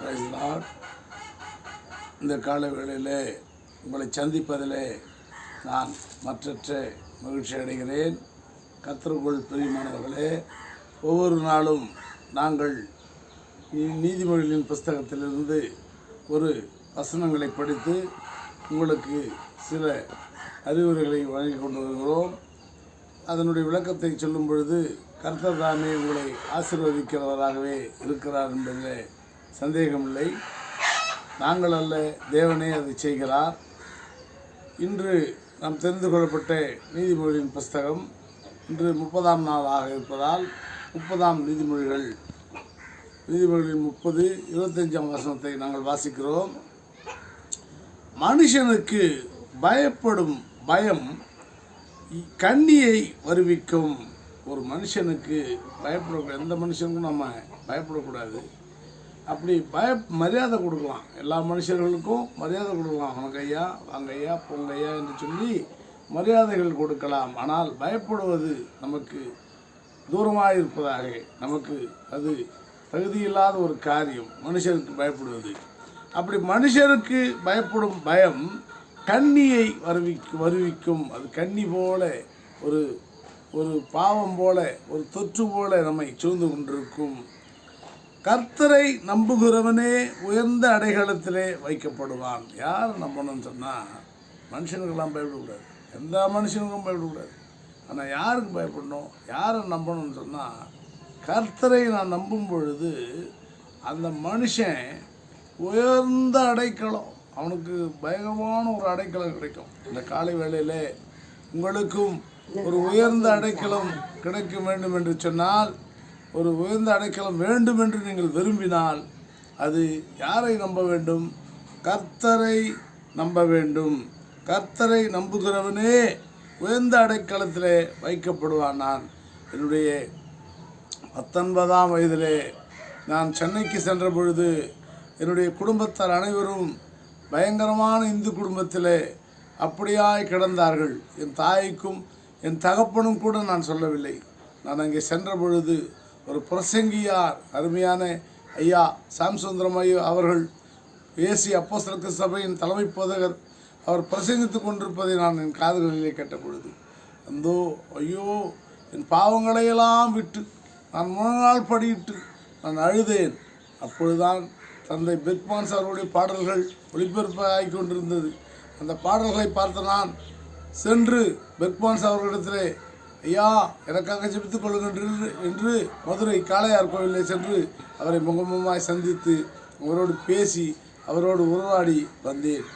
Price Lord. இந்த கால வேளையிலே உங்களை சந்திப்பதிலே நான் மற்றற்ற மகிழ்ச்சி அடைகிறேன். கர்த்தருக்குள் பிரியமானவர்களே, ஒவ்வொரு நாளும் நாங்கள் நீதிமொழிகளின் புஸ்தகத்திலிருந்து ஒரு வசனங்களை படித்து உங்களுக்கு சில அறிவுரைகளை வழங்கி கொண்டு வருகிறோம். அதனுடைய விளக்கத்தை சொல்லும் பொழுது கர்த்தர் தாமே உங்களை ஆசீர்வதிக்கிறவராகவே இருக்கிறார் என்பதில் சந்தேகமில்லை. நாங்கள் அல்ல, தேவனே அதை செய்கிறார். இன்று நாம் தெரிந்து கொள்ளப்பட்ட நீதிமொழியின் புஸ்தகம் இன்று 30ஆம் நாளாக இருப்பதால் 30ஆம் நீதிமொழிகளின் 30 25ஆம் வசனத்தை நாங்கள் வாசிக்கிறோம். மனுஷனுக்கு பயப்படும் பயம் கண்ணியை வருவிக்கும். ஒரு மனுஷனுக்கு பயப்படக்கூடாது, எந்த மனுஷனுக்கும் நம்ம பயப்படக்கூடாது. அப்படி மரியாதை கொடுக்கலாம், எல்லா மனுஷர்களுக்கும் மரியாதை கொடுக்கலாம். வணங்க ஐயா, வாங்க ஐயா, போங்க ஐயா என்று சொல்லி மரியாதைகள் கொடுக்கலாம். ஆனால் பயப்படுவது நமக்கு தூரமாக இருப்பதாக, நமக்கு அது தகுதியில்லாத ஒரு காரியம் மனுஷருக்கு பயப்படுவது. அப்படி மனுஷருக்கு பயப்படும் பயம் கண்ணியை வருவிக்கும். அது கண்ணி போல, ஒரு பாவம் போல, ஒரு தொற்று போல நம்மை சூழ்ந்து கொண்டிருக்கும். கர்த்தரை நம்புகிறவனே உயர்ந்த அடைகளத்திலே வைக்கப்படுவான். யார் நம்பணும்னு சொன்னால் மனுஷனுக்கெல்லாம் பயப்படக்கூடாது, எந்த மனுஷனுக்கும் பயப்படக்கூடாது. ஆனால் யாருக்கு பயப்படணும், யாரை நம்பணும்னு சொன்னால் கர்த்தரை நான் நம்பும் பொழுது அந்த மனுஷன் உயர்ந்த அடைக்கலம், அவனுக்கு பயங்கரமான ஒரு அடைக்கலம் கிடைக்கும். இந்த காலை வேளையில் உங்களுக்கும் ஒரு உயர்ந்த அடைக்கலம் கிடைக்க வேண்டும் என்று சொன்னால், ஒரு உயர்ந்த அடைக்கலம் வேண்டும் என்று நீங்கள் விரும்பினால் அது யாரை நம்ப வேண்டும்? கர்த்தரை நம்ப வேண்டும். கர்த்தரை நம்புகிறவனே உயர்ந்த அடைக்கலத்திலே வைக்கப்படுவான். நான் என்னுடைய 19ஆம் வயதிலே நான் சென்னைக்கு சென்ற பொழுது என்னுடைய குடும்பத்தார் அனைவரும் பயங்கரமான இந்து குடும்பத்திலே அப்படியாய் கிடந்தார்கள். என் தாய்க்கும் என் தகப்பனும் கூட நான் சொல்லவில்லை. நான் அங்கே சென்ற பொழுது ஒரு பிரசங்கியார், அருமையான ஐயா சாம்சுந்தரம் ஐயா அவர்கள், ஏசி அப்போஸ்தலர் சபையின் தலைமை போதகர், அவர் பிரசங்கித்து கொண்டிருப்பதை நான் என் காதுகளிலே கேட்ட பொழுது ஐயோ, என் பாவங்களையெல்லாம் விட்டு நான் முழங்கால் படியிட்டு நான் அழுதேன். அப்பொழுதுதான் தந்தை பெர்க்மான்ஸ் அவருடைய பாடல்கள் ஒளிபரப்பாகி கொண்டிருந்தது. அந்த பாடல்களை பார்த்து நான் சென்று பெர்க்மான்ஸ் அவர்களிடத்திலே, ஐயா எனக்காக ஜெபித்துக் கொள்ளுங்கள் என்று மதுரை காளையார் கோவிலில் சென்று அவரை முகமுகமாய் சந்தித்து அவரோடு பேசி அவரோடு உருவாடி வந்தேன்.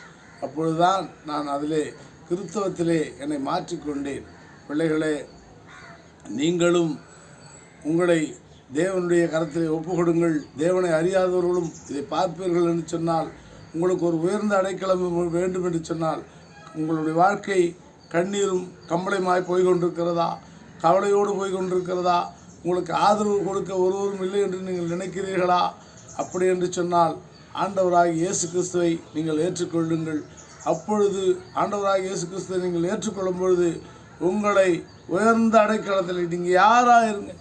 அப்பொழுதுதான் நான் அதிலே கிறிஸ்தவத்திலே என்னை மாற்றிக்கொண்டேன். பிள்ளைகளே, நீங்களும் உங்களை தேவனுடைய கரத்திலே ஒப்பு கொடுங்கள். தேவனை அறியாதவர்களும் இதை பார்ப்பீர்கள் என்று சொன்னால், உங்களுக்கு ஒரு உயர்ந்த அடைக்கலம் வேண்டும் என்று சொன்னால், உங்களுடைய வாழ்க்கை கண்ணீரும் கம்பளையுமாய் போய்கொண்டிருக்கிறதா, கவலையோடு போய்கொண்டிருக்கிறதா, உங்களுக்கு ஆதரவு கொடுக்க ஒருவரும் இல்லை என்று நீங்கள் நினைக்கிறீர்களா? அப்படி என்று சொன்னால் ஆண்டவராகிய இயேசு கிறிஸ்துவை நீங்கள் ஏற்றுக்கொள்ளுங்கள். அப்பொழுது ஆண்டவராகிய இயேசு கிறிஸ்துவை நீங்கள் ஏற்றுக்கொள்ளும் பொழுது உங்களை உயர்ந்த அடைக்கலத்தில், நீங்கள் யாராக இருங்க,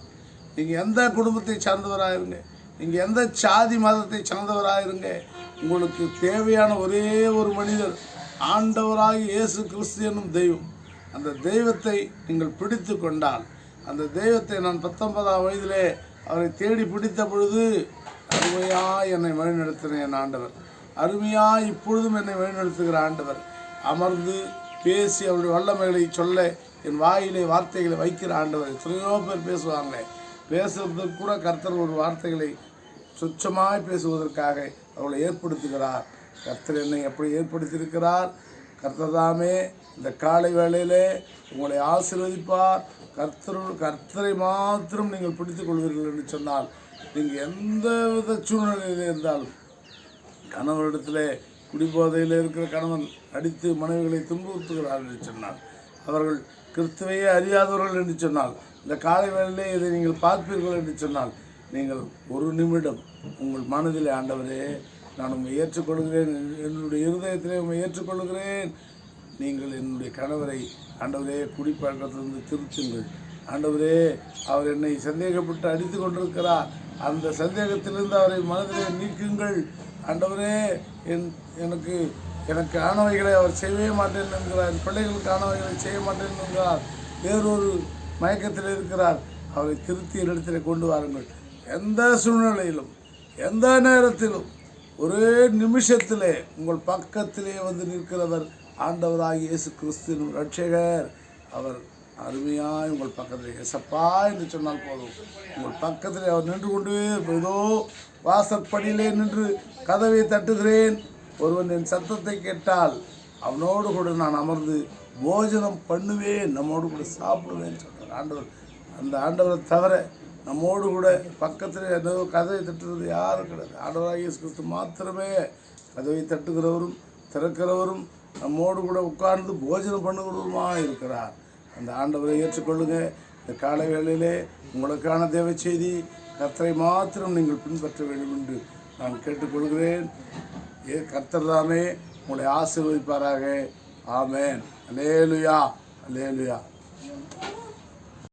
நீங்கள் எந்த குடும்பத்தை சார்ந்தவராக இருங்க, நீங்கள் எந்த சாதி மதத்தை சார்ந்தவராக இருங்க, உங்களுக்கு தேவையான ஒரே ஒரு மனிதர் ஆண்டவராகிய இயேசு கிறிஸ்து என்னும் தெய்வம். அந்த தெய்வத்தை நீங்கள் பிடித்து கொண்டால், அந்த தெய்வத்தை நான் 19ஆம் வயதிலே அவரை தேடி பிடித்த பொழுது அருமையாய் என்னை வழிநடத்தின என் ஆண்டவர், அருமையாய் இப்பொழுதும் என்னை வழிநடத்துகிற ஆண்டவர், அமர்ந்து பேசி அவருடைய வல்லமைகளை சொல்ல என் வாயிலே வார்த்தைகளை வைக்கிற ஆண்டவர். எத்தனையோ பேர் பேசுவாங்க, பேசுறதுக்கு கூட கர்த்தர் ஒரு வார்த்தைகளை சுச்சமாய் பேசுவதற்காக அவளை ஏற்படுத்துகிறார். கர்த்தர் என்னை எப்படி ஏற்படுத்தியிருக்கிறார்? கர்த்தர் தாமே இந்த காலை வேளையிலே உங்களை ஆசீர்வதிப்பார். கர்த்தரை மாத்திரம் நீங்கள் பிடித்துக் கொள்வீர்கள் என்று சொன்னால், நீங்கள் எந்த வித சூழ்நிலையில் இருந்தாலும், கணவனிடத்தில் குடிபோதையில் இருக்கிற கணவன் அடித்து மனைவிகளை துன்புறுத்துகிறார்கள் என்று சொன்னால், அவர்கள் கிறிஸ்துவையே அறியாதவர்கள் என்று சொன்னால், இந்த காலை வேளையிலே இதை நீங்கள் பார்ப்பீர்கள் என்று சொன்னால், நீங்கள் ஒரு நிமிடம் உங்கள் மனதில், ஆண்டவரே நான் உண்மை ஏற்றுக்கொள்கிறேன், என்னுடைய இருதயத்திலே உண்மை ஏற்றுக்கொள்கிறேன், நீங்கள் என்னுடைய கணவரை ஆண்டவரே குடிப்பழக்கத்திலிருந்து திருத்துங்கள், ஆண்டவரே அவர் என்னை சந்தேகப்பட்டு அடித்து கொண்டிருக்கிறார், அந்த சந்தேகத்திலிருந்து அவரை மனதிலே நீக்குங்கள். ஆண்டவரே, எனக்கு எனக்கு ஆனவைகளை அவர் செய்யவே மாட்டேன் என்கிறார். என் பிள்ளைகளுக்கு ஆனவைகளை செய்ய மாட்டேன் என்கிறார். வேறொரு மயக்கத்தில் இருக்கிறார். அவரை திருத்தி இடத்திலே கொண்டு வாருங்கள். எந்த சூழ்நிலையிலும் எந்த நேரத்திலும் ஒரே நிமிஷத்திலே உங்கள் பக்கத்திலே வந்து நிற்கிறவர் ஆண்டவராகிய இயேசு கிறிஸ்துவின் இரட்சகர். அவர் அருமையாய் உங்கள் பக்கத்தில் ஏசப்பா என்று சொன்னால் போதும், உங்கள் பக்கத்தில் அவர் நின்று கொண்டு ஏதோ வாசற்படியிலே நின்று கதவை தட்டுகிறேன், ஒருவன் என் சத்தத்தை கேட்டால் அவனோடு கூட நான் அமர்ந்து போஜனம் பண்ணுவேன், நம்மோடு கூட சாப்பிடுவேன் சொல்கிறார் ஆண்டவர். அந்த ஆண்டவரை தவிர நம்மோடு கூட பக்கத்தில் ஏதோ கதவை தட்டுறது யாரும் கிடையாது. ஆண்டவராகிய இயேசு கிறிஸ்து மாத்திரமே கதவை தட்டுகிறவரும் திறக்கிறவரும் நம்மோடு கூட உட்கார்ந்து போஜனம் பண்ணுகிறவருமாக இருக்கிறார். அந்த ஆண்டவரை ஏற்றுக்கொள்ளுங்க. இந்த காலை வேளையிலே உங்களுக்கான தேவை செய்தி, கர்த்தரை மாத்திரம் நீங்கள் பின்பற்ற வேண்டும் என்று நான் கேட்டுக்கொள்கிறேன். கர்த்தர் தாமே உங்களை ஆசீர்வதிப்பாராக. ஆமென். அல்லேலூயா, அல்லேலூயா.